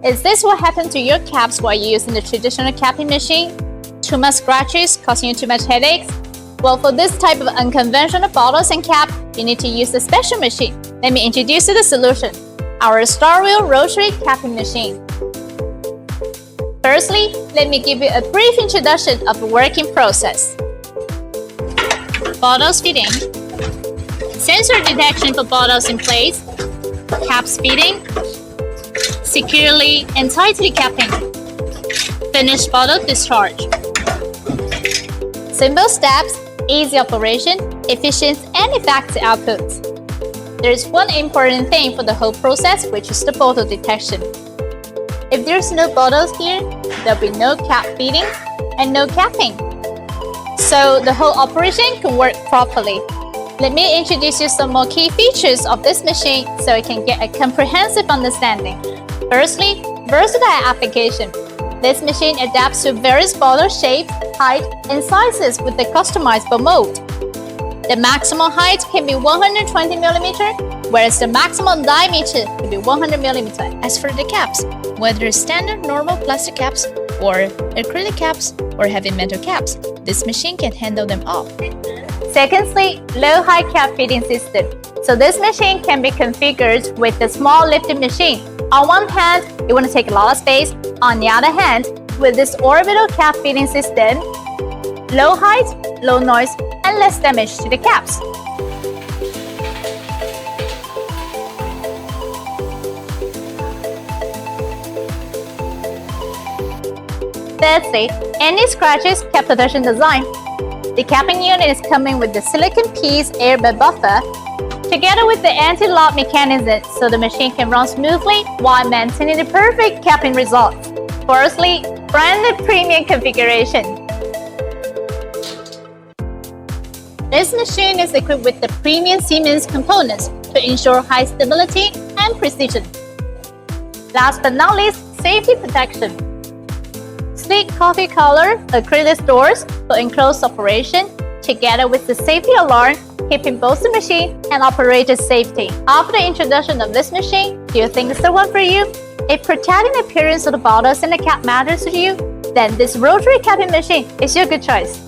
Is this what happened to your caps while using the traditional capping machine? Too much scratches, causing you too much headaches? Well, for this type of unconventional bottles and cap, you need to use a special machine. Let me introduce you to the solution, our Star Wheel Rotary Capping Machine. Firstly, let me give you a brief introduction of the working process. Bottles fitting, sensor detection for bottles in place, caps fitting, securely and tightly capping, finished bottle discharge. Simple steps, easy operation, efficient and effective output. There is one important thing for the whole process, which is the bottle detection. If there's no bottles here, there'll be no cap fitting and no capping. So the whole operation can work properly. Let me introduce you some more key features of this machine so you can get a comprehensive understanding. Firstly, versatile application. This machine adapts to various bottle shapes, height, and sizes with the customizable mold. The maximum height can be 120 mm, whereas the maximum diameter can be 100 mm. As for the caps, whether standard normal plastic caps or acrylic caps or heavy metal caps, this machine can handle them all. Secondly, low-high cap fitting system. So this machine can be configured with the small lifting machine. On one hand, you want to take a lot of space. On the other hand, with this orbital cap fitting system, low height, low noise, and less damage to the caps. Thirdly, anti-scratches cap protection design. The capping unit is coming with the silicone piece airbag buffer together with the anti-lock mechanism so the machine can run smoothly while maintaining the perfect capping results. Fourthly, branded premium configuration. This machine is equipped with the premium Siemens components to ensure high stability and precision. Last but not least, safety protection. Sleek coffee color acrylic doors for enclosed operation, together with the safety alarm, keeping both the machine and operator safety. After the introduction of this machine, do you think it's the one for you? If protecting the appearance of the bottles and the cap matters to you, then this rotary capping machine is your good choice.